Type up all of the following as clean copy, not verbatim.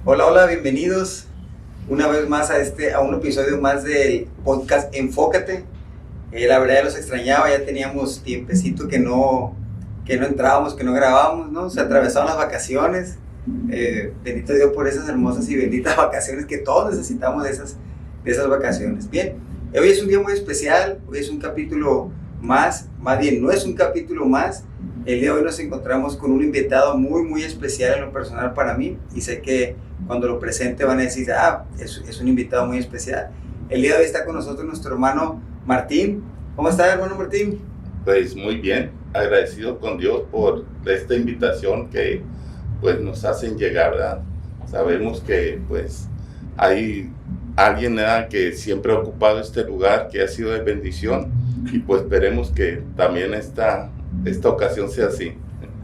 Hola, hola, bienvenidos una vez más a un episodio más del podcast Enfócate. La verdad ya los extrañaba, ya teníamos tiempecito que no entrábamos, que no grabábamos, ¿no? Se atravesaron las vacaciones. Bendito Dios por esas hermosas y benditas vacaciones que todos necesitamos de esas vacaciones. Bien, hoy es un día muy especial, hoy es un capítulo más bien no es un capítulo más. El día de hoy nos encontramos con un invitado muy, muy especial en lo personal para mí, y sé que cuando lo presente van a decir, es un invitado muy especial. El día de hoy está con nosotros nuestro hermano Martín. ¿Cómo está, hermano Martín? Pues muy bien, agradecido con Dios por esta invitación que pues nos hacen llegar, ¿verdad? Sabemos que pues hay alguien, ¿verdad?, que siempre ha ocupado este lugar, que ha sido de bendición, y pues esperemos que también esta ocasión sea así.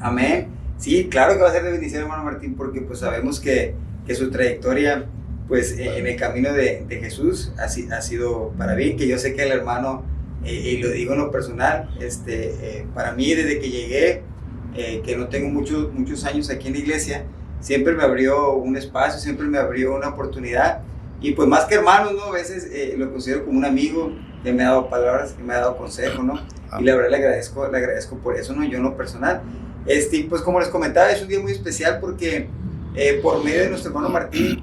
Amén. Sí, claro que va a ser de bendición, hermano Martín, porque pues sabemos que su trayectoria pues en el camino de Jesús ha sido para bien, que yo sé que el hermano, y lo digo en lo personal, para mí desde que llegué, que no tengo muchos años aquí en la iglesia, siempre me abrió un espacio, siempre me abrió una oportunidad, y pues más que hermanos, ¿no? A veces lo considero como un amigo que me ha dado palabras, que me ha dado consejo, ¿no? Y la verdad le agradezco por eso, ¿no? Yo en lo personal. Pues como les comentaba, es un día muy especial porque por medio de nuestro hermano Martín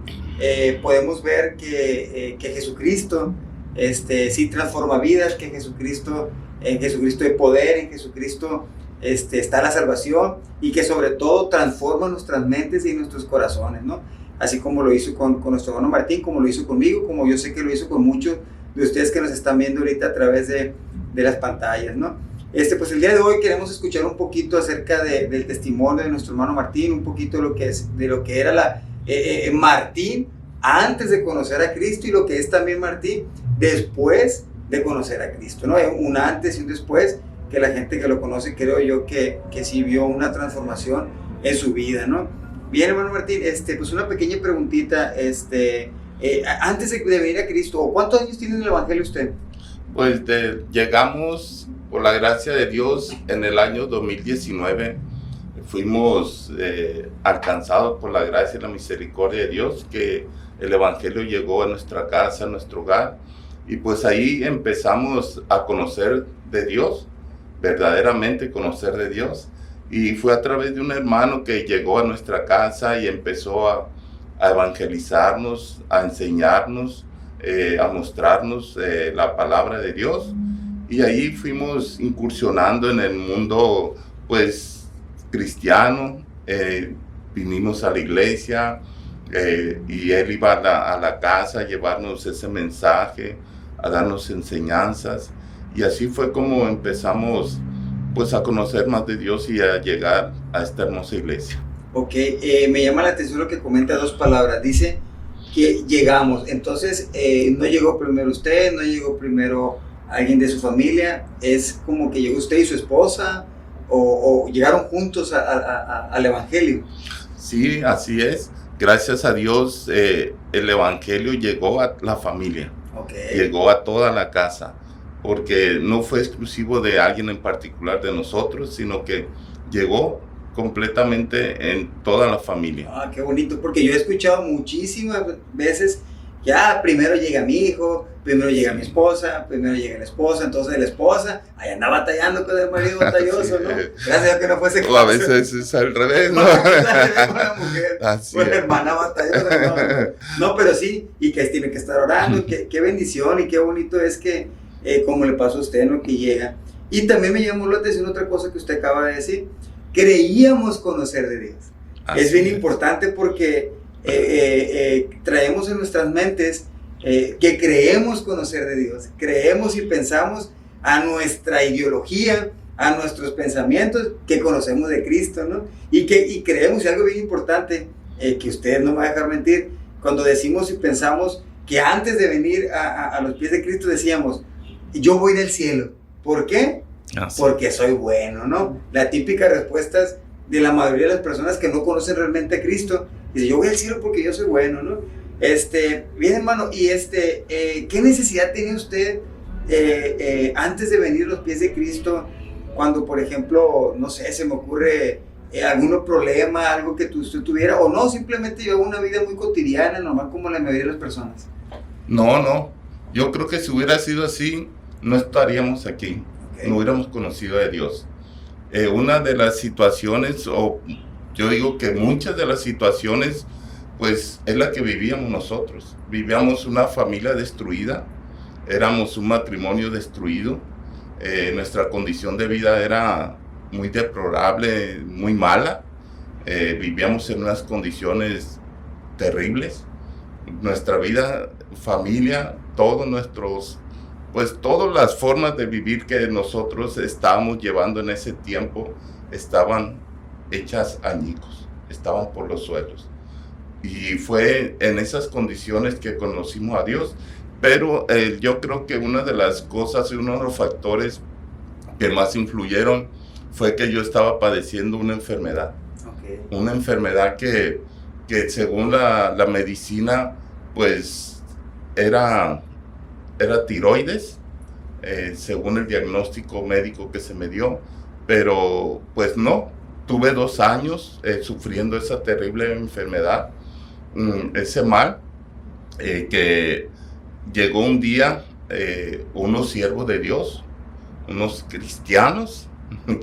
podemos ver que Jesucristo sí transforma vidas, que en Jesucristo de poder, en Jesucristo está la salvación, y que sobre todo transforma nuestras mentes y nuestros corazones, ¿no? Así como lo hizo con nuestro hermano Martín, como lo hizo conmigo, como yo sé que lo hizo con muchos de ustedes que nos están viendo ahorita a través de las pantallas, ¿no? Pues el día de hoy queremos escuchar un poquito acerca del testimonio de nuestro hermano Martín, un poquito de lo que era Martín antes de conocer a Cristo, y lo que es también Martín después de conocer a Cristo, ¿no? Un antes y un después, que la gente que lo conoce, creo yo que sí vio una transformación en su vida, ¿no? Bien, hermano Martín, pues una pequeña preguntita, antes de venir a Cristo, ¿cuántos años tiene en el Evangelio usted? Pues llegamos, por la gracia de Dios, en el año 2019. Fuimos alcanzados por la gracia y la misericordia de Dios, que el Evangelio llegó a nuestra casa, a nuestro hogar, y pues ahí empezamos a conocer de Dios, verdaderamente conocer de Dios. Y fue a través de un hermano que llegó a nuestra casa y empezó a evangelizarnos, a enseñarnos, a mostrarnos la palabra de Dios, y ahí fuimos incursionando en el mundo pues cristiano. Vinimos a la iglesia, y él iba a la casa a llevarnos ese mensaje, a darnos enseñanzas, y así fue como empezamos pues a conocer más de Dios y a llegar a esta hermosa iglesia. Ok, me llama la atención lo que comenta, dos palabras. Dice que llegamos, entonces no llegó primero usted, no llegó primero alguien de su familia, es como que llegó usted y su esposa, o llegaron juntos al Evangelio. Sí, así es. Gracias a Dios, el Evangelio llegó a la familia, Okay. Llegó a toda la casa, porque no fue exclusivo de alguien en particular de nosotros, sino que llegó completamente en toda la familia. Qué bonito, porque yo he escuchado muchísimas veces que primero llega mi hijo, primero llega mi esposa, primero llega la esposa, entonces la esposa ahí anda batallando con el marido batalloso, ¿no? Gracias a Dios que no fuese caso. O a veces es al revés, ¿no? Una mujer, así una hermana batallosa, no, pero sí, y que tiene que estar orando, qué bendición y qué bonito es que, como le pasó a usted, ¿no? Que llega. Y también me llamó la atención otra cosa que usted acaba de decir: creíamos conocer de Dios. Es bien importante porque traemos en nuestras mentes que creemos conocer de Dios, creemos y pensamos a nuestra ideología, a nuestros pensamientos, que conocemos de Cristo, ¿no? Y creemos, y algo bien importante, que usted no me va a dejar mentir, cuando decimos y pensamos que antes de venir a los pies de Cristo decíamos, yo voy del cielo. ¿Por qué? Porque soy bueno, ¿no? La típica respuesta de la mayoría de las personas que no conocen realmente a Cristo, dice, yo voy al cielo porque yo soy bueno, ¿no? Bien, hermano, y ¿qué necesidad tenía usted antes de venir a los pies de Cristo? Cuando, por ejemplo, no sé, se me ocurre algún problema, algo que usted tuviera, o no, simplemente llevaba una vida muy cotidiana, normal como la mayoría de las personas. No, yo creo que si hubiera sido así, no estaríamos aquí, Okay. no hubiéramos conocido a Dios. Una de las situaciones, o yo digo que muchas de las situaciones, pues es la que vivíamos nosotros. Vivíamos una familia destruida, éramos un matrimonio destruido, nuestra condición de vida era muy deplorable, muy mala, vivíamos en unas condiciones terribles. Nuestra vida, familia, pues todas las formas de vivir que nosotros estábamos llevando en ese tiempo estaban hechas añicos, estaban por los suelos. Y fue en esas condiciones que conocimos a Dios. Pero yo creo que una de las cosas y uno de los factores que más influyeron fue que yo estaba padeciendo una enfermedad. Okay. Una enfermedad que según la medicina, pues era tiroides, según el diagnóstico médico que se me dio, pero pues no, tuve 2 años sufriendo esa terrible enfermedad, ese mal, que llegó un día unos siervos de Dios, unos cristianos,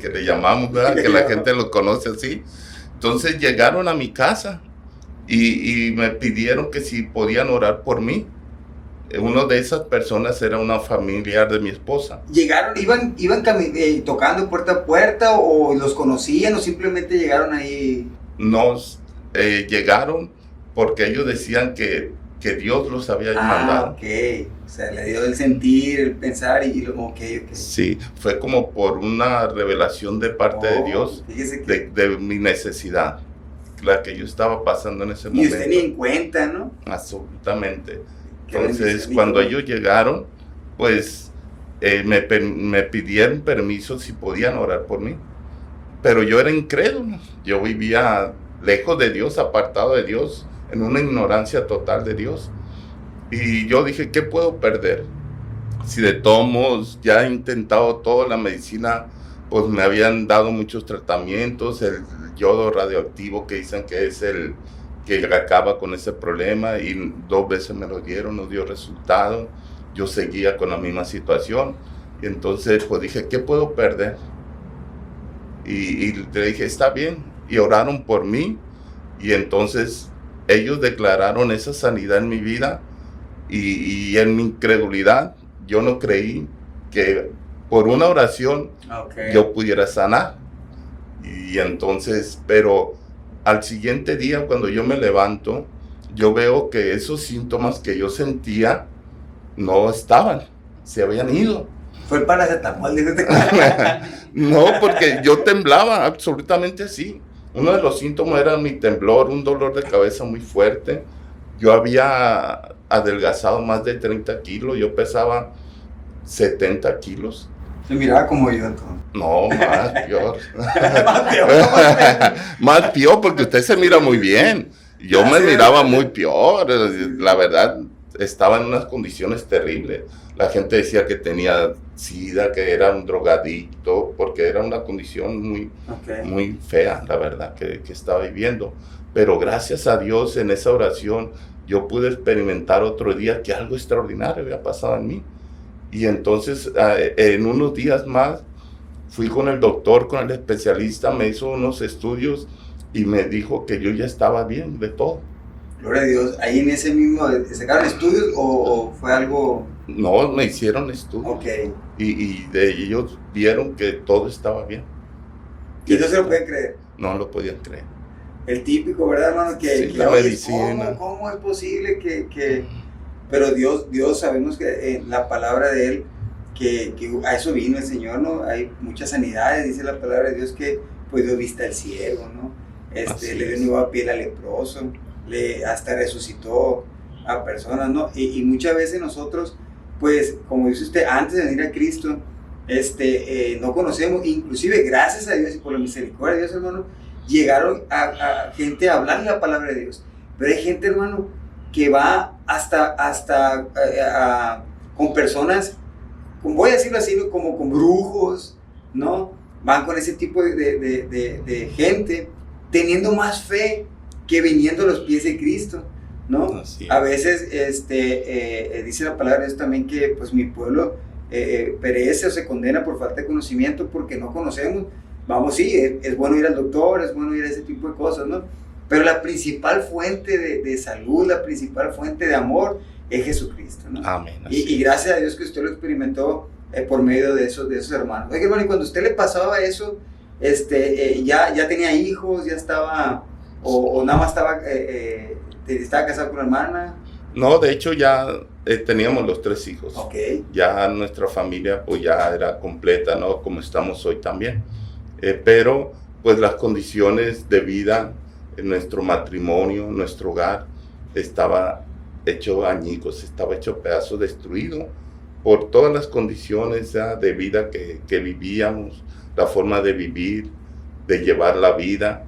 que le llamamos, ¿verdad? Que la gente los conoce así. Entonces llegaron a mi casa y me pidieron que si podían orar por mí. Una de esas personas era una familiar de mi esposa. ¿Llegaron, iban tocando puerta a puerta o los conocían o simplemente llegaron ahí? Nos llegaron porque ellos decían que Dios los había mandado. Ok. O sea, le dio el sentir, el pensar y lo ok. Sí, fue como por una revelación de parte de Dios de mi necesidad, la que yo estaba pasando en ese momento. Y usted ni en cuenta, ¿no? Absolutamente. Entonces, cuando ellos llegaron, pues me pidieron permiso si podían orar por mí. Pero yo era incrédulo. Yo vivía lejos de Dios, apartado de Dios, en una ignorancia total de Dios. Y yo dije, ¿qué puedo perder? Si de todos modos ya he intentado toda la medicina, pues me habían dado muchos tratamientos, el yodo radioactivo que dicen que es el que acaba con ese problema, y 2 veces me lo dieron, no dio resultado. Yo seguía con la misma situación, y entonces pues dije, ¿qué puedo perder? Y le dije, está bien, y oraron por mí, y entonces ellos declararon esa sanidad en mi vida, y en mi incredulidad yo no creí que por una oración yo pudiera sanar. Y entonces, pero al siguiente día, cuando yo me levanto, yo veo que esos síntomas que yo sentía no estaban, se habían ido. Fue el paracetamol, dígate. No, porque yo temblaba absolutamente así. Uno de los síntomas era mi temblor, un dolor de cabeza muy fuerte. Yo había adelgazado más de 30 kilos, yo pesaba 70 kilos. Se miraba como yo entonces. No, más peor. Más peor. Más peor, porque usted se mira muy bien. Yo me miraba muy peor. La verdad, estaba en unas condiciones terribles. La gente decía que tenía sida, que era un drogadicto, porque era una condición muy fea, la verdad, que estaba viviendo. Pero gracias a Dios, en esa oración, yo pude experimentar otro día que algo extraordinario había pasado en mí. Y entonces, en unos días más, fui con el doctor, con el especialista, me hizo unos estudios y me dijo que yo ya estaba bien de todo. Gloria a Dios. ¿Ahí en ese mismo, sacaron estudios o fue algo? No, me hicieron estudios. Ok. Y de ellos vieron que todo estaba bien. ¿Y no se lo pueden creer? No lo podían creer. El típico, ¿verdad, hermano? Sí, la medicina. ¿Cómo es posible que...? Pero Dios sabemos que en la palabra de Él, que a eso vino el Señor, ¿no? Hay muchas sanidades, dice la palabra de Dios, que pues dio vista al ciego, ¿no? Le dio nueva piel al leproso, hasta resucitó a personas, ¿no? Y muchas veces nosotros, pues, como dice usted, antes de venir a Cristo, no conocemos, inclusive gracias a Dios y por la misericordia de Dios, hermano, llegaron a gente a hablar la palabra de Dios. Pero hay gente, hermano, que va hasta con personas, voy a decirlo así, como con brujos, ¿no? van con ese tipo de gente, teniendo más fe que viniendo a los pies de Cristo, ¿no? A veces dice la palabra de Dios también que pues mi pueblo perece o se condena por falta de conocimiento porque no conocemos. Vamos, sí, es bueno ir al doctor, es bueno ir a ese tipo de cosas, ¿no? Pero la principal fuente de salud, la principal fuente de amor es Jesucristo, ¿no? Amén. Y gracias a Dios que usted lo experimentó por medio de esos hermanos. Oiga, hermano, y cuando usted le pasaba eso, ya tenía hijos, ya estaba, o nada más estaba casado con una hermana. No, de hecho ya teníamos los 3 hijos. Okay. Ya nuestra familia pues ya era completa, ¿no? Como estamos hoy también. Pero pues las condiciones de vida, nuestro matrimonio, nuestro hogar, estaba hecho añicos, estaba hecho pedazo, destruido por todas las condiciones ya de vida que vivíamos, la forma de vivir, de llevar la vida.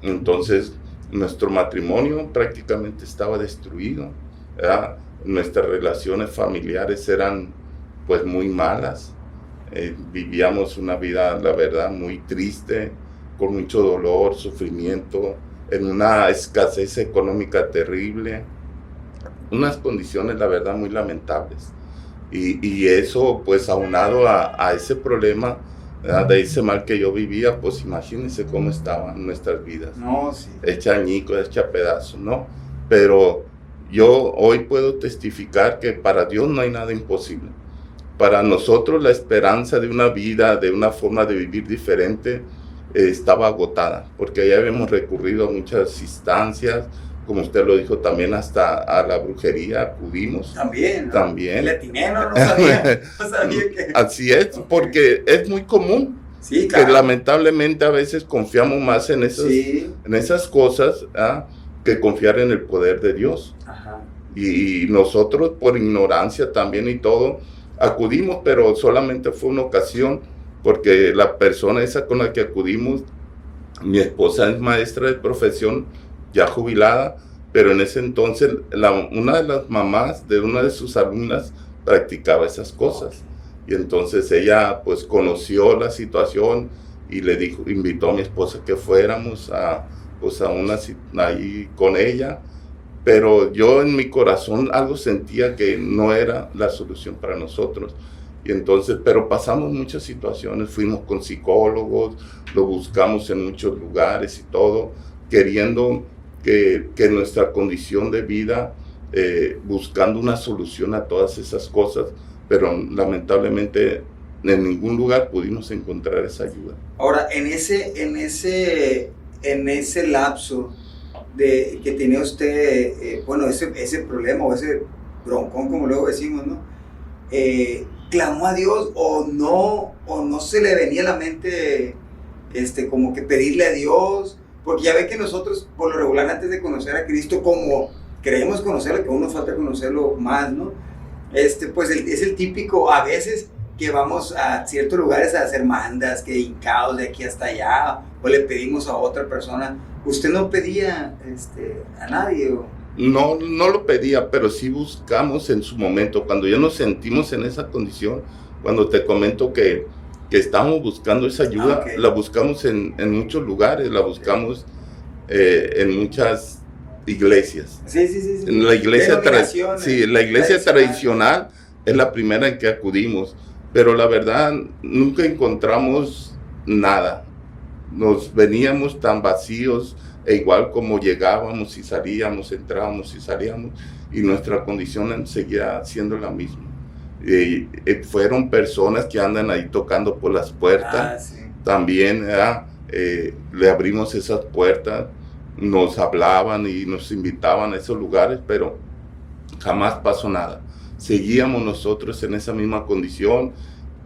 Entonces nuestro matrimonio prácticamente estaba destruido, ¿verdad? Nuestras relaciones familiares eran pues muy malas. Vivíamos una vida, la verdad, muy triste, con mucho dolor, sufrimiento, en una escasez económica terrible, unas condiciones, la verdad, muy lamentables. Y eso, pues, aunado a ese problema, ¿verdad? De ese mal que yo vivía, pues imagínense cómo estaban nuestras vidas. No, sí. Hecha añicos, hecha pedazos, ¿no? Pero yo hoy puedo testificar que para Dios no hay nada imposible. Para nosotros la esperanza de una vida, de una forma de vivir diferente, estaba agotada, porque ya habíamos recurrido a muchas instancias, como usted lo dijo, también hasta a la brujería acudimos. También, ¿no? También. El atiné, no sabía que... Así es, porque es muy común. Sí, claro. Que lamentablemente a veces confiamos más en esas cosas, ¿ah? Que confiar en el poder de Dios. Ajá. Y nosotros por ignorancia también y todo, acudimos, pero solamente fue una ocasión, porque la persona esa con la que acudimos, mi esposa es maestra de profesión, ya jubilada, pero en ese entonces una de las mamás de una de sus alumnas practicaba esas cosas. Y entonces ella pues conoció la situación y le dijo, invitó a mi esposa que fuéramos a ahí con ella. Pero yo en mi corazón algo sentía que no era la solución para nosotros. Y entonces, pero pasamos muchas situaciones, fuimos con psicólogos, lo buscamos en muchos lugares y todo, queriendo que nuestra condición de vida, buscando una solución a todas esas cosas, pero lamentablemente en ningún lugar pudimos encontrar esa ayuda. Ahora, en ese lapso que tenía usted, ese problema o ese broncón, como luego decimos, ¿no? ¿Clamó a Dios o no se le venía a la mente como que pedirle a Dios? Porque ya ve que nosotros, por lo regular, antes de conocer a Cristo, como creemos conocerlo, que aún nos falta conocerlo más, ¿no? Pues es el típico, a veces, que vamos a ciertos lugares a hacer mandas, que hincados de aquí hasta allá, o le pedimos a otra persona. ¿Usted no pedía a nadie? ¿O? No lo pedía, pero sí buscamos en su momento, cuando ya nos sentimos en esa condición, cuando te comento que estamos buscando esa ayuda, okay. La buscamos en muchos lugares, la buscamos en muchas iglesias. Sí. En la iglesia, la iglesia tradicional es la primera en que acudimos, pero la verdad nunca encontramos nada. Nos veníamos tan vacíos, e igual como llegábamos y salíamos, entrábamos y salíamos, y nuestra condición seguía siendo la misma. Fueron personas que andan ahí tocando por las puertas, sí. También le abrimos esas puertas, nos hablaban y nos invitaban a esos lugares, pero jamás pasó nada. Seguíamos nosotros en esa misma condición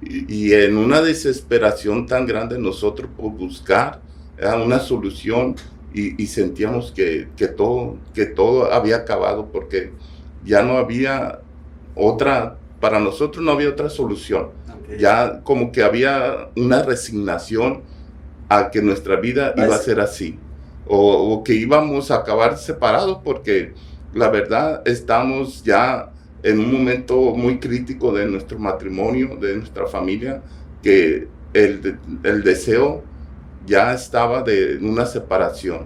y en una desesperación tan grande nosotros por buscar una solución y sentíamos que todo había acabado, porque ya no había otra, para nosotros no había otra solución. Okay. Ya como que había una resignación a que nuestra vida iba a ser así, o que íbamos a acabar separados, porque la verdad estamos ya en un momento muy crítico de nuestro matrimonio, de nuestra familia, que el deseo ya estaba de una separación.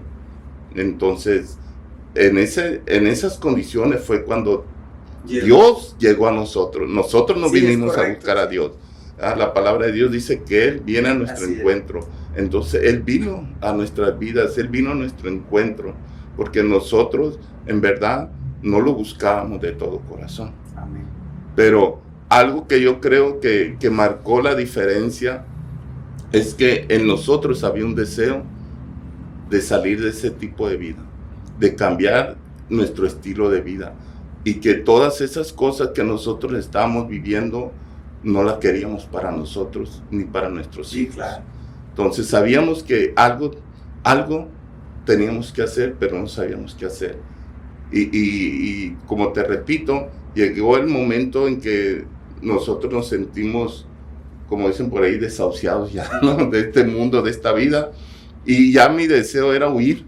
Entonces, en esas condiciones fue cuando Dios llegó a nosotros. Nosotros no vinimos a buscar a Dios. La palabra de Dios dice que Él viene a nuestro encuentro. Entonces, Él vino a nuestras vidas, Él vino a nuestro encuentro, porque nosotros, en verdad, no lo buscábamos de todo corazón. Amén. Pero algo que yo creo que marcó la diferencia es que en nosotros había un deseo de salir de ese tipo de vida, de cambiar nuestro estilo de vida, y que todas esas cosas que nosotros estábamos viviendo no las queríamos para nosotros ni para nuestros hijos. Claro. Entonces sabíamos que algo teníamos que hacer, pero no sabíamos qué hacer. Y como te repito, llegó el momento en que nosotros nos sentimos, como dicen por ahí, desahuciados ya, ¿no? De este mundo, de esta vida. Y ya mi deseo era huir,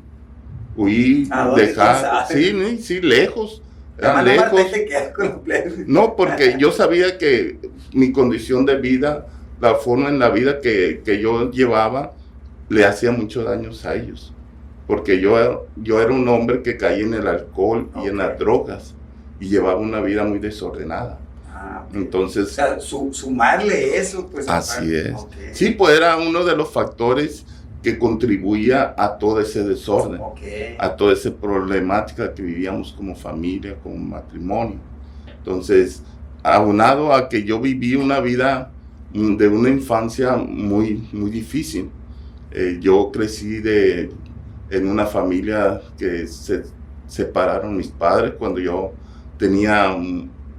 dejar, sí, lejos. Lejos. No, porque yo sabía que mi condición de vida, la forma en la vida que yo llevaba, le hacía mucho daño a ellos. Porque yo era un hombre que caía en el alcohol y en las drogas, y llevaba una vida muy desordenada. Entonces, o sea, sumarle eso, pues. Así es. Sí, pues era uno de los factores que contribuía a todo ese desorden, a toda esa problemática que vivíamos como familia, como matrimonio. Entonces, aunado a que yo viví una vida de una infancia muy, muy difícil. Yo crecí en una familia que se separaron mis padres cuando yo tenía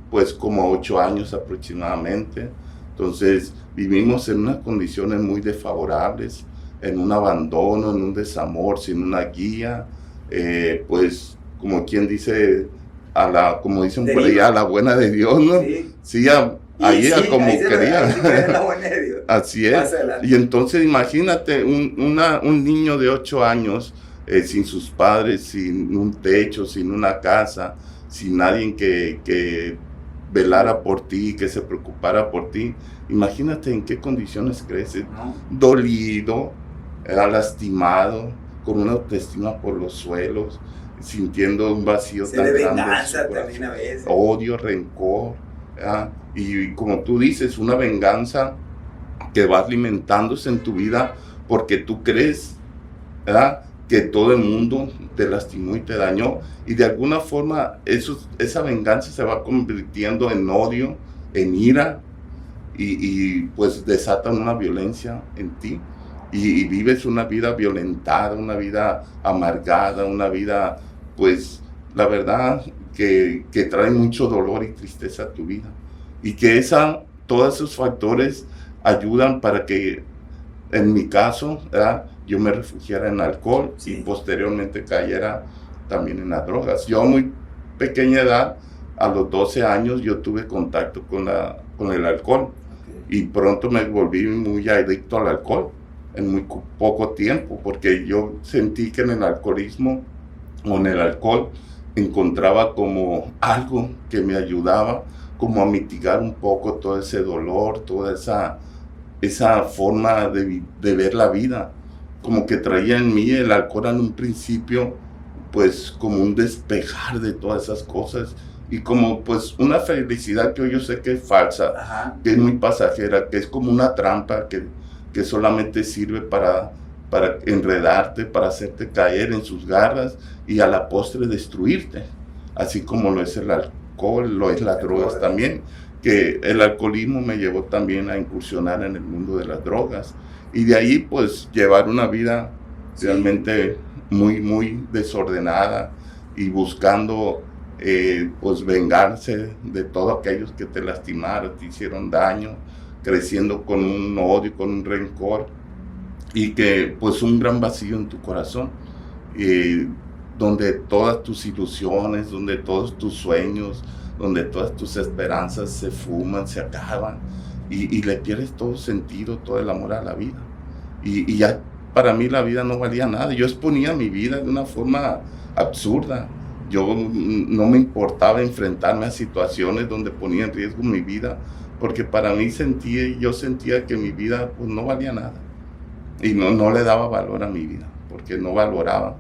pues como 8 años aproximadamente. Entonces vivimos en unas condiciones muy desfavorables, en un abandono, en un desamor, sin una guía, pues como quien dice, como dicen por ahí, a la buena de Dios, ¿no? Sí, ahí como quería. La buena de Dios. Así es. Y entonces imagínate un niño de 8 años sin sus padres, sin un techo, sin una casa, sin nadie que velara por ti, que se preocupara por ti. Imagínate en qué condiciones creces, dolido, lastimado, con una autoestima por los suelos, sintiendo un vacío tan grande. Venganza también a veces. Odio, rencor, y como tú dices, una venganza que va alimentándose en tu vida porque tú crees, ¿verdad?, que todo el mundo te lastimó y te dañó, y de alguna forma esa venganza se va convirtiendo en odio, en ira, y pues desatan una violencia en ti, y vives una vida violentada, una vida amargada, una vida, pues la verdad que trae mucho dolor y tristeza a tu vida, y que todos esos factores ayudan para que, en mi caso, ¿verdad?, yo me refugiara en alcohol y posteriormente cayera también en las drogas. Yo a muy pequeña edad, a los 12 años, yo tuve contacto con el alcohol, y pronto me volví muy adicto al alcohol en muy poco tiempo, porque yo sentí que en el alcoholismo o en el alcohol encontraba como algo que me ayudaba como a mitigar un poco todo ese dolor, toda esa forma de ver la vida. Como que traía en mí el alcohol en un principio, pues como un despejar de todas esas cosas, y como pues una felicidad que yo sé que es falsa, que es muy pasajera, que es como una trampa que solamente sirve para enredarte, para hacerte caer en sus garras y a la postre destruirte, así como lo es el alcohol, lo es las drogas también, que el alcoholismo me llevó también a incursionar en el mundo de las drogas. Y de ahí, pues, llevar una vida realmente muy, muy desordenada, y buscando, pues, vengarse de todos aquellos que te lastimaron, te hicieron daño, creciendo con un odio, con un rencor, y que, pues, un gran vacío en tu corazón, donde todas tus ilusiones, donde todos tus sueños, donde todas tus esperanzas se fuman, se acaban, y le pierdes todo sentido, todo el amor a la vida. Y ya para mí la vida no valía nada. Yo exponía mi vida de una forma absurda. yo no me importaba enfrentarme a situaciones donde ponía en riesgo mi vida, porque para mí yo sentía que mi vida pues, no valía nada. Y no le daba valor a mi vida, porque no valoraba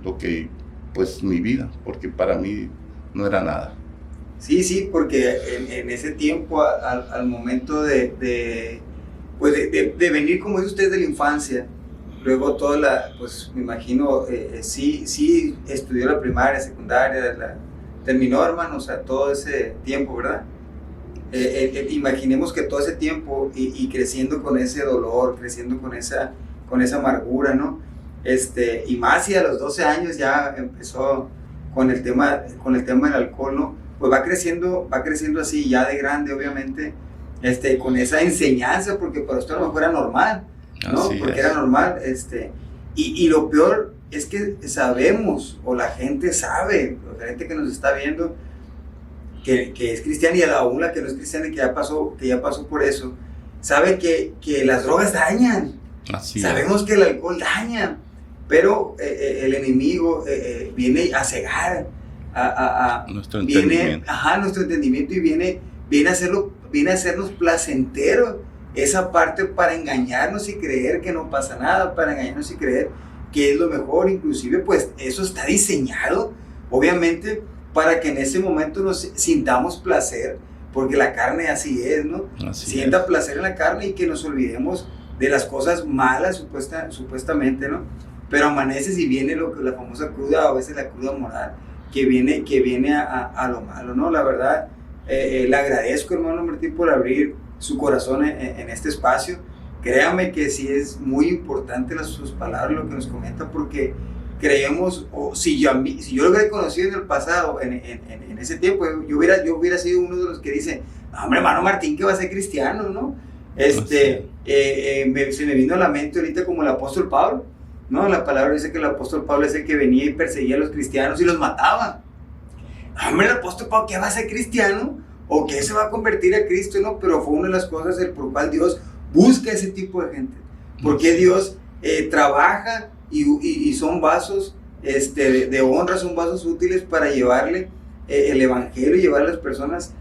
lo que, pues mi vida, porque para mí no era nada. Sí, porque en ese tiempo, al momento de venir, como dice usted, de la infancia, luego pues me imagino, sí estudió la primaria, secundaria, terminó, hermano, o sea, todo ese tiempo, ¿verdad? Imaginemos que todo ese tiempo y creciendo con ese dolor, creciendo con esa amargura, ¿no? Y más si a los 12 años ya empezó con el tema del alcohol, ¿no? Pues va creciendo así, ya de grande, obviamente, con esa enseñanza, porque para usted a lo mejor era normal, ¿no? Así porque es. era normal, y lo peor es que sabemos, o la gente sabe, la gente que nos está viendo, que es cristiana, y aún la que no es cristiana y que ya pasó por eso, sabe que las drogas dañan. Sabemos que el alcohol daña, pero el enemigo viene a cegar nuestro entendimiento. Nuestro entendimiento, y viene a hacernos placentero esa parte para engañarnos y creer que no pasa nada, para engañarnos y creer que es lo mejor. Inclusive pues eso está diseñado obviamente para que en ese momento nos sintamos placer, porque la carne así es, ¿no? Sienta placer en la carne y que nos olvidemos de las cosas malas supuestamente, ¿no? Pero amaneces y viene la famosa cruda, o a veces la cruda moral, que viene a lo malo, ¿no? La verdad, le agradezco, hermano Martín, por abrir su corazón en este espacio. Créame que sí es muy importante sus palabras, lo que nos comenta, porque creemos, o si yo lo hubiera conocido en el pasado, en ese tiempo, yo hubiera sido uno de los que dice, no, hombre, hermano Martín, que va a ser cristiano, ¿no? Se me vino a la mente ahorita como el apóstol Pablo, ¿no? La palabra dice que el apóstol Pablo es el que venía y perseguía a los cristianos y los mataba. Hombre, el apóstol Pablo, ¿qué va a ser cristiano? ¿O qué se va a convertir a Cristo? ¿No? Pero fue una de las cosas por cual Dios busca ese tipo de gente, porque Dios trabaja y son vasos de honra, son vasos útiles para llevarle el evangelio, y llevar a las personas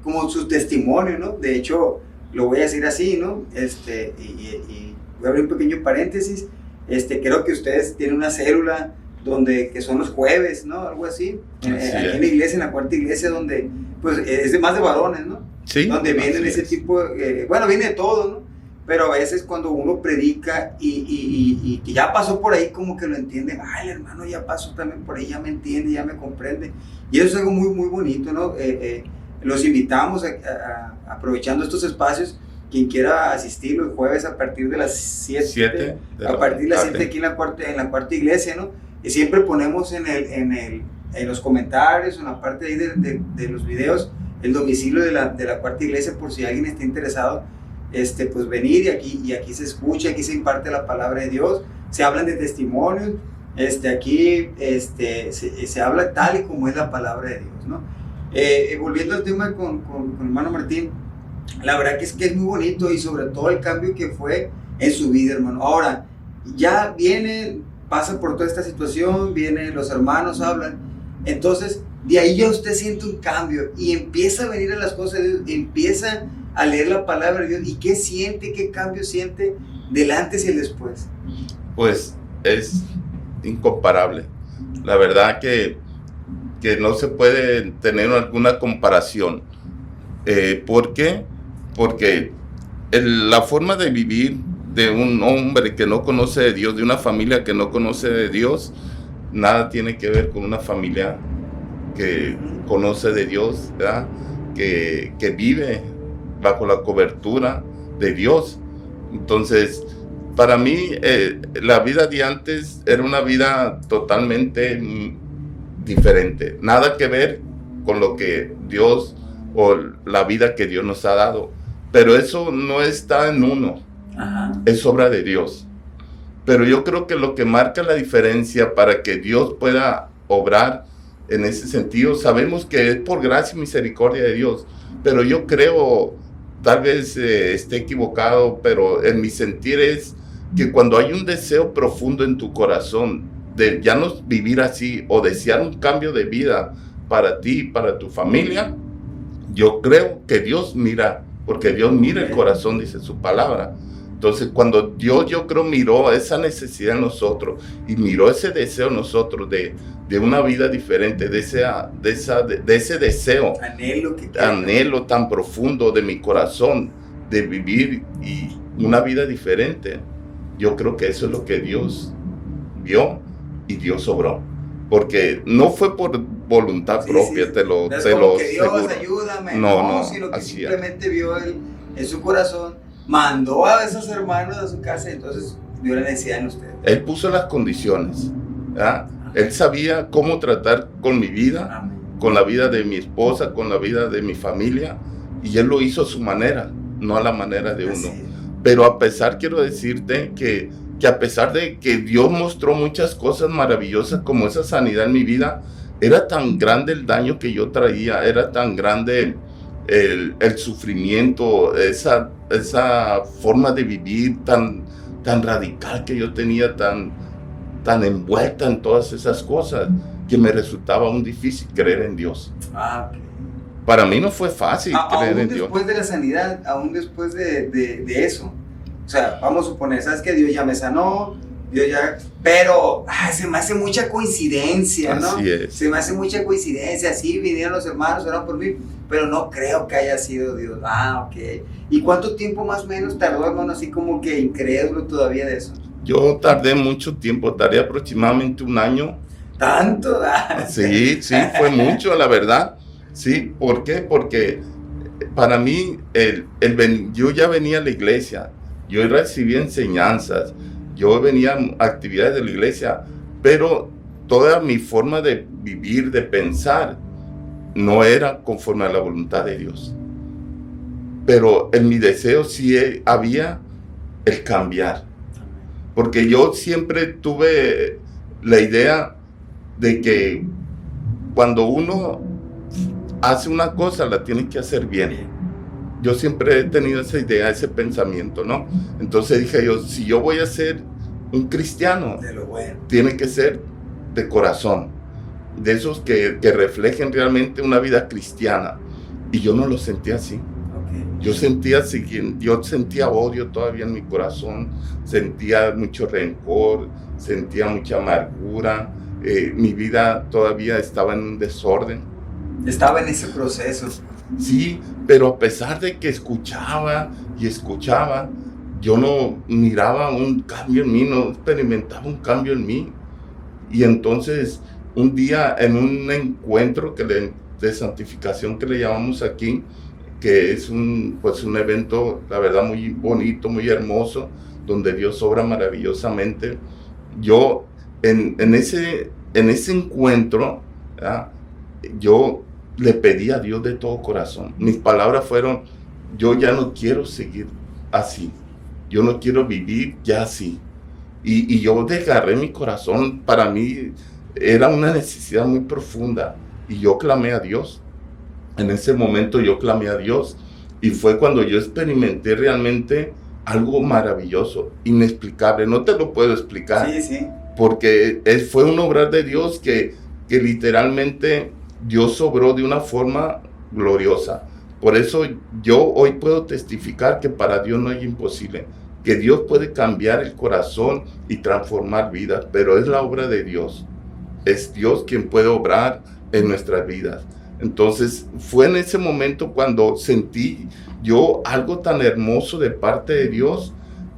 como su testimonio, ¿no? De hecho, lo voy a decir así, ¿no? Y voy a abrir un pequeño paréntesis. Creo que ustedes tienen una célula que son los jueves, ¿no? Algo así. Aquí en la iglesia, en la cuarta iglesia, donde pues es más de varones, ¿no? Sí. Donde vienen ese tipo, viene de todo, ¿no? Pero a veces cuando uno predica y que ya pasó por ahí, como que lo entienden. Ay, el hermano ya pasó también por ahí, ya me entiende, ya me comprende. Y eso es algo muy, muy bonito, ¿no? Los invitamos aprovechando estos espacios, quien quiera asistir los jueves a partir de las 7 a partir de las 7 aquí en la cuarta iglesia, ¿no? Y siempre ponemos en los comentarios, en la parte ahí de los videos, el domicilio de la cuarta iglesia, por si alguien está interesado, pues venir, y aquí se escucha, aquí se imparte la palabra de Dios, se hablan de testimonios, aquí se habla tal y como es la palabra de Dios, ¿no? Volviendo al tema con hermano Martín, la verdad que es muy bonito, y sobre todo el cambio que fue en su vida, hermano. Ahora, ya pasa por toda esta situación, los hermanos hablan, entonces de ahí ya usted siente un cambio y empieza a venir a las cosas de Dios, empieza a leer la palabra de Dios. ¿Y qué siente, qué cambio siente del antes y el después? Pues es incomparable. La verdad que no se puede tener alguna comparación. ¿Por qué? Porque la forma de vivir de un hombre que no conoce de Dios, de una familia que no conoce de Dios, nada tiene que ver con una familia que conoce de Dios, ¿verdad? Que vive bajo la cobertura de Dios. Entonces, para mí, la vida de antes era una vida totalmente diferente, nada que ver con lo que Dios, o la vida que Dios nos ha dado, pero eso no está en uno. Ajá. Es obra de Dios. Pero yo creo que lo que marca la diferencia para que Dios pueda obrar en ese sentido, sabemos que es por gracia y misericordia de Dios, pero yo creo, tal vez esté equivocado, pero en mi sentir es que cuando hay un deseo profundo en tu corazón de ya no vivir así o desear un cambio de vida para ti y para tu familia, yo creo que Dios mira, porque Dios mira el corazón, dice su palabra. Entonces, cuando Dios, yo creo, miró esa necesidad en nosotros y miró ese deseo en nosotros de una vida diferente, de ese deseo, anhelo tan profundo de mi corazón, de vivir y una vida diferente, yo creo que eso es lo que Dios vio y Dios obró. Porque no fue por voluntad propia, te lo aseguro. Dios, ayúdame. No, sino que simplemente vio en su corazón, mandó a esos hermanos a su casa, y entonces vio la necesidad en ustedes. Él puso las condiciones, ¿verdad? Él sabía cómo tratar con mi vida, amén, con la vida de mi esposa, con la vida de mi familia, y Él lo hizo a su manera, no a la manera de uno. Pero a pesar, quiero decirte que a pesar de que Dios mostró muchas cosas maravillosas como esa sanidad en mi vida, era tan grande el daño que yo traía, era tan grande el sufrimiento, esa forma de vivir tan radical que yo tenía, tan envuelta en todas esas cosas, que me resultaba aún difícil creer en Dios. Okay. Para mí no fue fácil creer en Dios. Aún después de la sanidad, aún después de eso, o sea, vamos a suponer, ¿sabes qué? Dios ya me sanó, pero se me hace mucha coincidencia, ¿no? Así es. Se me hace mucha coincidencia, sí, vinieron los hermanos, oraron por mí, pero no creo que haya sido Dios. Ok. ¿Y cuánto tiempo más o menos tardó, hermano, así como que incrédulo todavía de eso? Yo tardé mucho tiempo, tardé aproximadamente 1 año. ¿Tanto? Sí, fue mucho, la verdad. Sí, ¿por qué? Porque para mí, yo ya venía a la iglesia, yo recibía enseñanzas, yo venía a actividades de la iglesia, pero toda mi forma de vivir, de pensar, no era conforme a la voluntad de Dios. Pero en mi deseo sí había el cambiar. Porque yo siempre tuve la idea de que cuando uno hace una cosa, la tiene que hacer bien. Yo siempre he tenido esa idea, ese pensamiento, ¿no? Entonces dije yo, si yo voy a ser un cristiano, tiene que ser de corazón, de esos que reflejen realmente una vida cristiana. Y yo no lo sentía así. Yo sentía odio todavía en mi corazón, sentía mucho rencor, sentía mucha amargura, mi vida todavía estaba en un desorden. Estaba en ese proceso. Sí, pero a pesar de que escuchaba, yo no miraba un cambio en mí, no experimentaba un cambio en mí. Y entonces, un día en un encuentro de santificación que le llamamos aquí, que es un evento, la verdad, muy bonito, muy hermoso, donde Dios obra maravillosamente. Yo, en ese encuentro, ¿verdad?, yo le pedí a Dios de todo corazón. Mis palabras fueron, yo ya no quiero seguir así, yo no quiero vivir ya así. Y yo desgarré mi corazón, para mí era una necesidad muy profunda, y yo clamé a Dios. En ese momento yo clamé a Dios, y fue cuando yo experimenté realmente algo maravilloso, inexplicable. No te lo puedo explicar, sí. Porque fue un obrar de Dios que literalmente Dios obró de una forma gloriosa. Por eso yo hoy puedo testificar que para Dios no hay imposible, que Dios puede cambiar el corazón y transformar vidas, pero es la obra de Dios. Es Dios quien puede obrar en nuestras vidas. Entonces fue en ese momento cuando sentí yo algo tan hermoso de parte de Dios,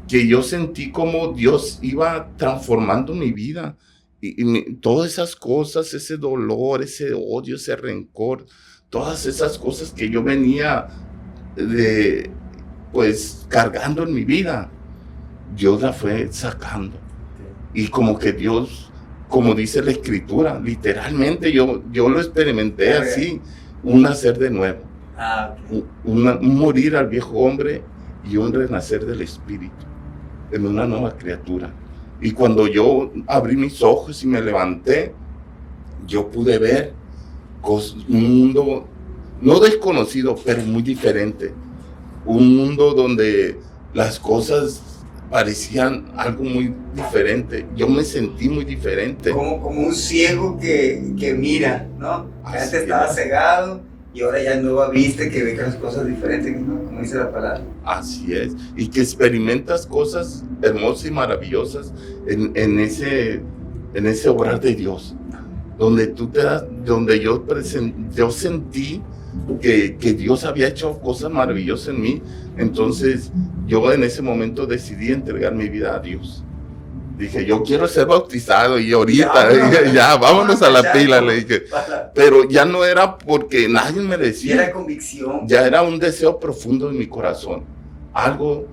que yo sentí como Dios iba transformando mi vida. Y todas esas cosas, ese dolor, ese odio, ese rencor, todas esas cosas que yo venía cargando en mi vida, Dios la fue sacando. Y como que Dios, como dice la Escritura, literalmente yo lo experimenté así, un nacer de nuevo, un morir al viejo hombre y un renacer del Espíritu en una nueva criatura. Y cuando yo abrí mis ojos y me levanté, yo pude ver un mundo no desconocido, pero muy diferente. Un mundo donde las cosas parecían algo muy diferente. Yo me sentí muy diferente. Como un ciego que mira, ¿no? Que antes estaba cegado y ahora ya nueva vista, que ve las cosas diferentes, ¿no? Como dice la palabra. Así es. Y que experimentas cosas hermosas y maravillosas en ese obrar de Dios. Donde yo sentí que Dios había hecho cosas maravillosas en mí. Entonces yo en ese momento decidí entregar mi vida a Dios. Dije, yo quiero ser bautizado y ahorita, ya, vámonos a la pila, le dije. Pero ya no era porque nadie me decía. Ya era convicción. Ya era un deseo profundo en mi corazón. Algo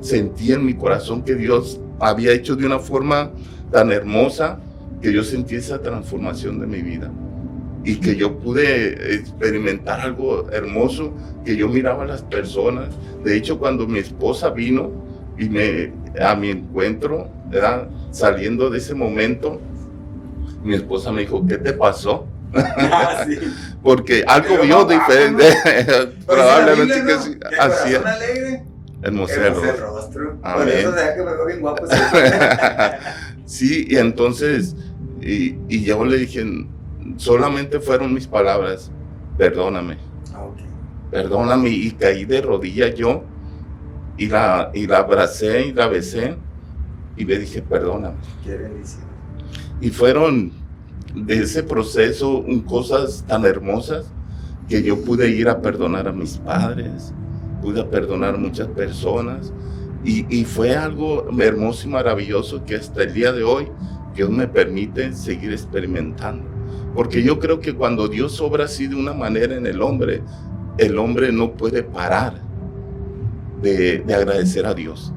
sentí en mi corazón que Dios había hecho de una forma tan hermosa que yo sentí esa transformación de mi vida. Y que yo pude experimentar algo hermoso, que yo miraba a las personas. De hecho, cuando mi esposa vino a mi encuentro, ¿verdad? Saliendo de ese momento, mi esposa me dijo, ¿qué te pasó? Sí. Porque algo vio diferente. Probablemente que sí. Así es. Hermoso el rostro. Por eso se ve que me veo bien guapo. Sí, y entonces, y yo le dije, solamente fueron mis palabras, perdóname. Okay. Perdóname, y caí de rodillas yo, y la abracé y la besé, y le dije, perdóname. Qué bendición. Y fueron de ese proceso cosas tan hermosas que yo pude ir a perdonar a mis padres, pude perdonar a muchas personas, y fue algo hermoso y maravilloso que hasta el día de hoy Dios me permite seguir experimentando. Porque yo creo que cuando Dios obra así de una manera en el hombre no puede parar de agradecer a Dios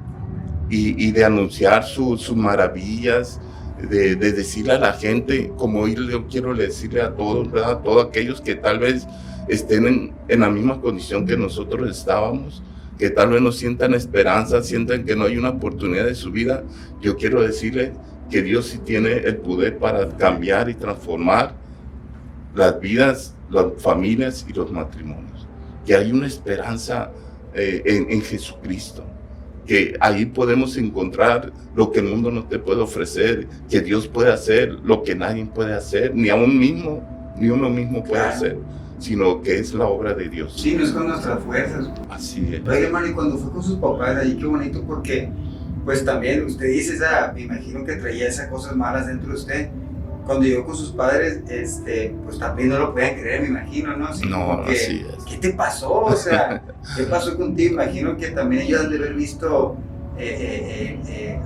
y de anunciar sus maravillas, de decirle a la gente, como yo quiero decirle a todos, ¿verdad? A todos aquellos que tal vez estén en la misma condición que nosotros estábamos, que tal vez no sientan esperanza, sientan que no hay una oportunidad de su vida. Yo quiero decirles que Dios sí tiene el poder para cambiar y transformar las vidas, las familias y los matrimonios. Que hay una esperanza en Jesucristo. Que ahí podemos encontrar lo que el mundo no te puede ofrecer, que Dios puede hacer lo que nadie puede hacer, ni uno mismo puede hacer, sino que es la obra de Dios. Sí, no es con nuestras fuerzas. Así es. Oye, hermano, y cuando fue con sus papás, ahí qué bonito, porque pues también usted dice, me imagino que traía esas cosas malas dentro de usted. Cuando llegó con sus padres, pues también no lo podían creer, me imagino, ¿no? Así no, que, así es. ¿qué te pasó? O sea, ¿qué pasó contigo? Imagino que también ellos han de haber visto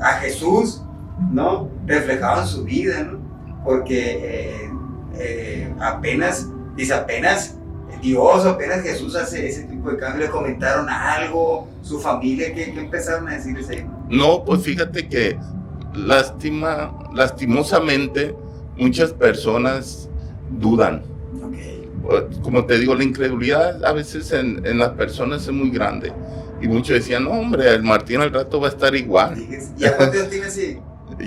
a Jesús, ¿no? Reflejado en su vida, ¿no? Porque apenas Dios, apenas Jesús hace ese tipo de cambio. ¿Le comentaron algo? ¿Su familia? ¿Qué empezaron a decirles ahí? No, pues fíjate que lastimosamente muchas personas dudan. Okay. Como te digo, la incredulidad a veces en las personas es muy grande. Y muchos decían, no, hombre, el Martín al rato va a estar igual. ¿Y a cuántos tienes así?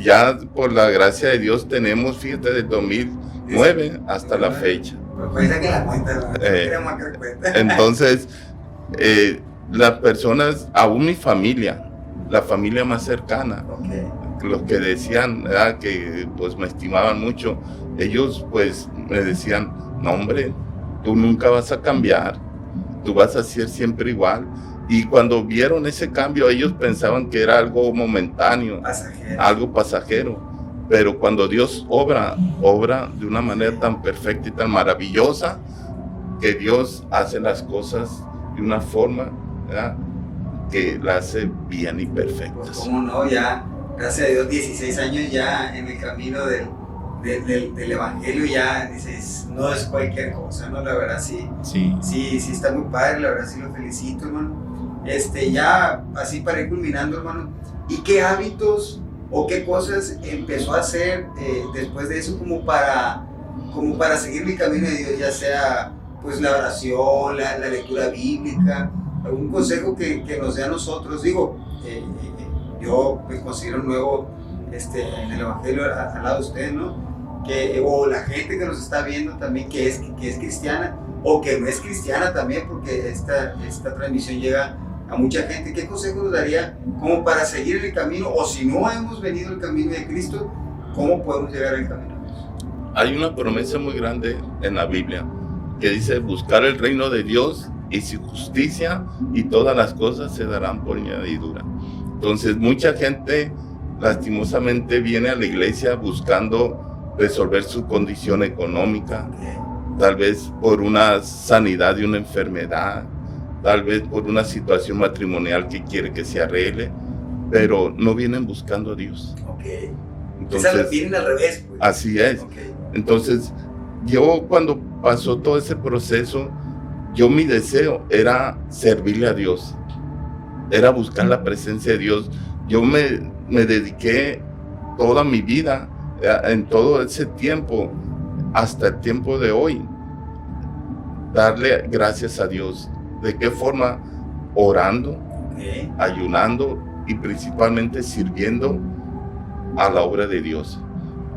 Ya por la gracia de Dios tenemos, fíjate, desde 2009 hasta la fecha. Pues que la cuenta, Entonces, las personas, aún mi familia, la familia más cercana, okay, los que decían, ¿verdad?, que pues me estimaban mucho, ellos pues me decían, no, hombre, tú nunca vas a cambiar, tú vas a ser siempre igual. Y cuando vieron ese cambio, ellos pensaban que era algo momentáneo, algo pasajero. Pero cuando Dios obra de una manera tan perfecta y tan maravillosa, que Dios hace las cosas de una forma, ¿verdad?, que la hace bien y perfecta. Pues cómo no, ya, gracias a Dios, 16 años ya en el camino del Evangelio, ya dices, no es cualquier cosa, ¿no? La verdad sí está muy padre, la verdad sí lo felicito, hermano. Ya así para ir culminando, hermano, ¿y qué hábitos o qué cosas empezó a hacer después de eso como para seguir el camino de Dios, ya sea pues la oración, la lectura bíblica, algún consejo que nos dé a nosotros? Digo, yo me considero nuevo en el Evangelio al lado de usted, ¿no? O la gente que nos está viendo también que es cristiana o que no es cristiana también, porque esta transmisión llega a mucha gente, ¿qué consejo nos daría como para seguir el camino? O si no hemos venido el camino de Cristo, ¿cómo podemos llegar al camino de Dios? Hay una promesa muy grande en la Biblia que dice: buscar el reino de Dios y su justicia, y todas las cosas se darán por añadidura. Entonces, mucha gente lastimosamente viene a la iglesia buscando resolver su condición económica, tal vez por una sanidad de una enfermedad, tal vez por una situación matrimonial que quiere que se arregle, pero no vienen buscando a Dios. Okay. Entonces, vienen al revés, pues. Así es. Okay. Entonces, yo cuando pasó todo ese proceso, mi deseo era servirle a Dios, era buscar la presencia de Dios. Yo me dediqué toda mi vida, en todo ese tiempo, hasta el tiempo de hoy, darle gracias a Dios. ¿De qué forma? Orando, ayunando y principalmente sirviendo a la obra de Dios.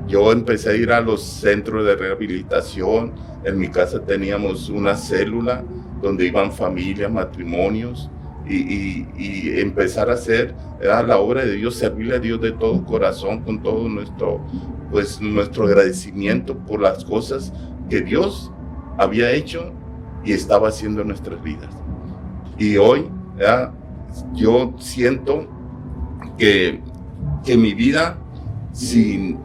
Yo empecé a ir a los centros de rehabilitación. En mi casa teníamos una célula donde iban familias, matrimonios, y empezar a hacer la obra de Dios, servirle a Dios de todo corazón, con todo nuestro agradecimiento por las cosas que Dios había hecho y estaba haciendo en nuestras vidas. Y hoy yo siento que mi vida, sin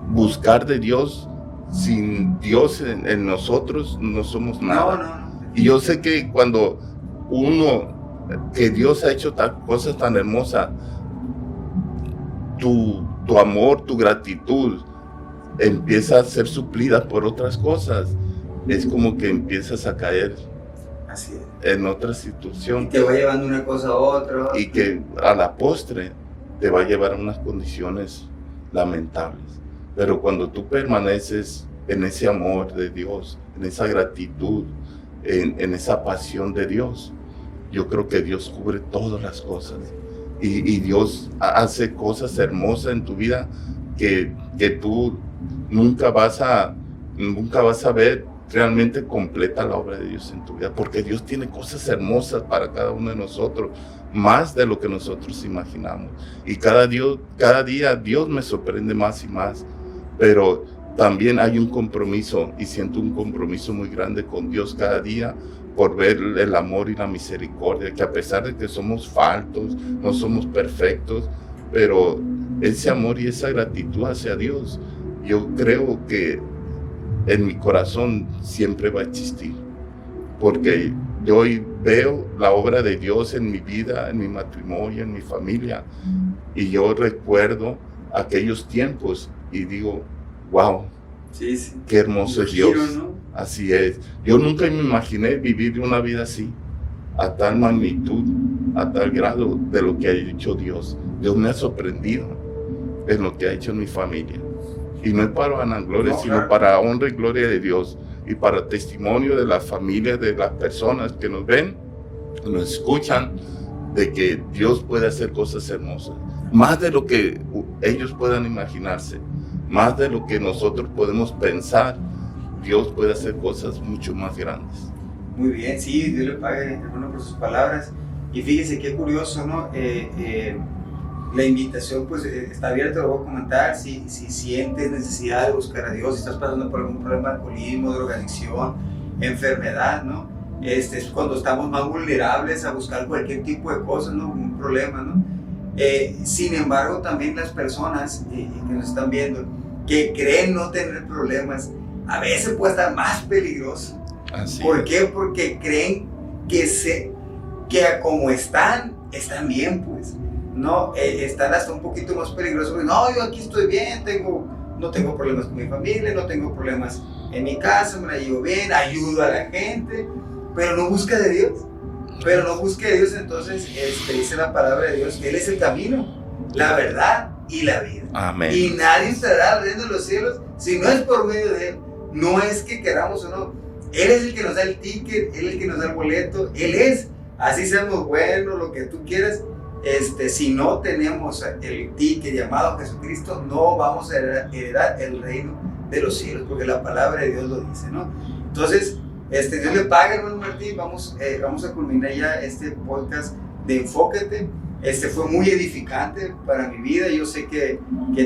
buscar de Dios, sin Dios en nosotros, no somos nada. No. Y yo sé que cuando que Dios ha hecho cosas tan hermosas, tu amor, tu gratitud empieza a ser suplida por otras cosas. Es como que empiezas a caer Así es. en otra situación. Y te va llevando una cosa a otra. Y que a la postre te va a llevar a unas condiciones lamentables. Pero cuando tú permaneces en ese amor de Dios, en esa gratitud, en esa pasión de Dios, yo creo que Dios cubre todas las cosas. Y Dios hace cosas hermosas en tu vida que tú nunca vas a ver realmente completa la obra de Dios en tu vida, porque Dios tiene cosas hermosas para cada uno de nosotros, más de lo que nosotros imaginamos. Y cada día Dios me sorprende más y más, pero también hay un compromiso, y siento un compromiso muy grande con Dios cada día, por ver el amor y la misericordia, que a pesar de que somos faltos, no somos perfectos, pero ese amor y esa gratitud hacia Dios, yo creo que en mi corazón siempre va a existir, porque yo hoy veo la obra de Dios en mi vida, en mi matrimonio, en mi familia, y yo recuerdo aquellos tiempos y digo: wow, sí. Qué hermoso es Dios. Giro, ¿no? Así es. Yo nunca me imaginé vivir una vida así, a tal magnitud, a tal grado de lo que ha hecho Dios. Dios me ha sorprendido en lo que ha hecho en mi familia. Y no es para vanagloria, sino para honra y gloria de Dios, y para testimonio de las familias, de las personas que nos ven, nos escuchan, de que Dios puede hacer cosas hermosas, más de lo que ellos puedan imaginarse, más de lo que nosotros podemos pensar. Dios puede hacer cosas mucho más grandes. Muy bien, sí, Dios le pague, hermano, por sus palabras. Y fíjese qué curioso, ¿no? La invitación pues está abierta, lo voy a comentar. Si sientes necesidad de buscar a Dios, si estás pasando por algún problema de alcoholismo, drogadicción, enfermedad, ¿no? Es cuando estamos más vulnerables a buscar cualquier tipo de cosas, ¿no? Un problema, ¿no? Sin embargo, también las personas que nos están viendo, que creen no tener problemas, a veces puede estar más peligroso. Así ¿Por es. qué? Porque creen que como están bien, pues. No, están hasta un poquito más peligrosos. No, yo aquí estoy bien, no tengo problemas con mi familia, no tengo problemas en mi casa, me la llevo bien, ayudo a la gente, pero no busca de Dios. Pero no busca de Dios, entonces dice la palabra de Dios que Él es el camino, la verdad y la vida. Amén. Y nadie estará al reino de los cielos si no es por medio de Él. No es que queramos o no. Él es el que nos da el ticket, Él es el que nos da el boleto, Él es. Así seamos buenos, lo que tú quieras. Si no tenemos el ticket llamado Jesucristo, no vamos a heredar el reino de los cielos, porque la palabra de Dios lo dice, ¿no? Entonces, Dios le pague, hermano Martín. Vamos a culminar ya este podcast de Enfócate. Fue muy edificante para mi vida. Yo sé que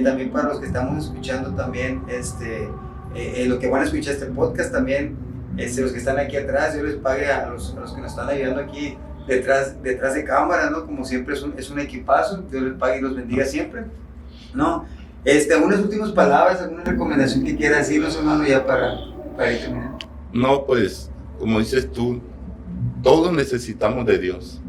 también para los que estamos escuchando también, lo que van a escuchar este podcast también, los que están aquí atrás, Dios les pague a los que nos están ayudando aquí detrás de cámara, ¿no? Como siempre es un equipazo. Dios les pague y los bendiga siempre, ¿no? Unas últimas palabras, alguna recomendación que quiera decirnos, hermano, ya para ir terminando. No, pues, como dices tú, todos necesitamos de Dios,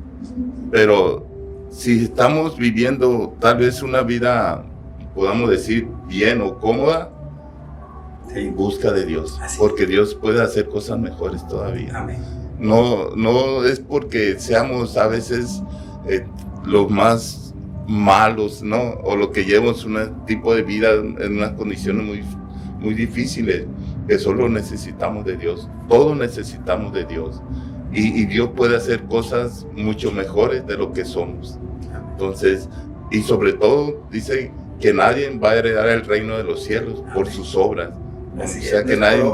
pero si estamos viviendo tal vez una vida, podamos decir, bien o cómoda, sí, busca de Dios, porque Dios puede hacer cosas mejores todavía. Amén. No es porque seamos a veces los más malos, ¿no? O lo que llevamos un tipo de vida en unas condiciones muy, muy difíciles, que solo necesitamos de Dios. Todos necesitamos de Dios. Y Dios puede hacer cosas mucho mejores de lo que somos. Entonces, y sobre todo, dice que nadie va a heredar el reino de los cielos por sus obras. O sea, que nadie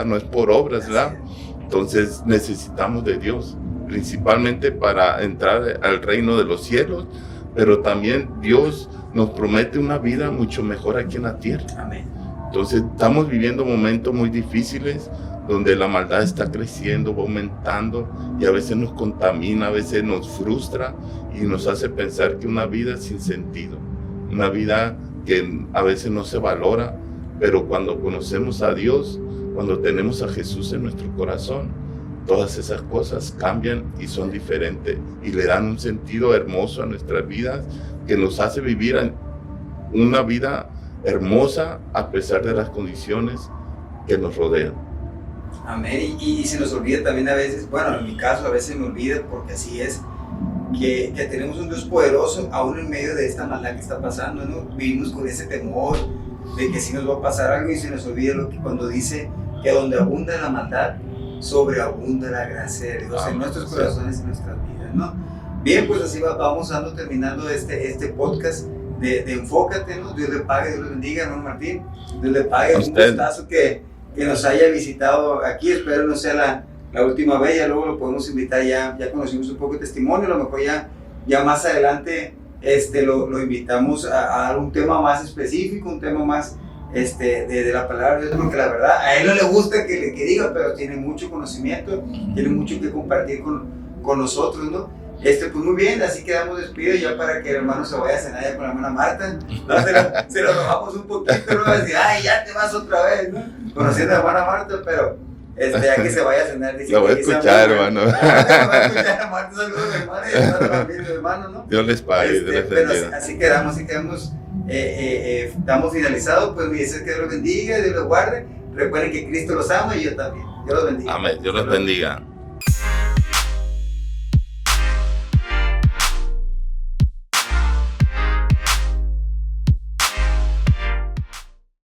no es por obras, ¿verdad? Entonces, necesitamos de Dios, principalmente para entrar al reino de los cielos, pero también Dios nos promete una vida mucho mejor aquí en la tierra. Amén. Entonces, estamos viviendo momentos muy difíciles, donde la maldad está creciendo, va aumentando, y a veces nos contamina, a veces nos frustra y nos hace pensar que una vida sin sentido, una vida que a veces no se valora, pero cuando conocemos a Dios, cuando tenemos a Jesús en nuestro corazón, todas esas cosas cambian y son diferentes y le dan un sentido hermoso a nuestras vidas, que nos hace vivir una vida hermosa a pesar de las condiciones que nos rodean. Amén. Y se nos olvida también a veces, bueno, en mi caso a veces me olvida, porque así es, que tenemos un Dios poderoso aún en medio de esta maldad que está pasando, ¿no? Vivimos con ese temor de que si nos va a pasar algo, y se nos olvida cuando dice que donde abunda la maldad, sobreabunda la gracia de Dios en nuestros corazones y en nuestras vidas, ¿no? Bien, pues así vamos terminando este podcast de Enfócate, ¿no? Dios le pague, Dios le bendiga, hermano Martín. Dios le pague, un gustazo que nos haya visitado aquí. Espero no sea la última vez, ya luego lo podemos invitar, ya conocimos un poco de testimonio, a lo mejor ya más adelante lo invitamos a dar un tema más específico, un tema más de la palabra de Dios, porque la verdad a él no le gusta que diga, pero tiene mucho conocimiento, tiene mucho que compartir con nosotros, ¿no? Pues muy bien, así quedamos despidos ya para que el hermano se vaya a cenar ya con la hermana Marta, ¿no? Se lo robamos un poquito, ¿no? Va a decir, ay, ya te vas otra vez, ¿no? Conociendo a la hermana Marta, pero ya que se vaya a cenar, dice, lo voy a escuchar, hermano. Lo voy a escuchar, Marta, saludos, hermano, y hermano también, hermano, ¿no? Dios les pague, Dios les bendiga. Pero así quedamos, estamos finalizados, pues mi deseo es que Dios los bendiga, Dios los guarde. Recuerden que Cristo los ama y yo también. Dios los bendiga. Amén, Dios los bendiga.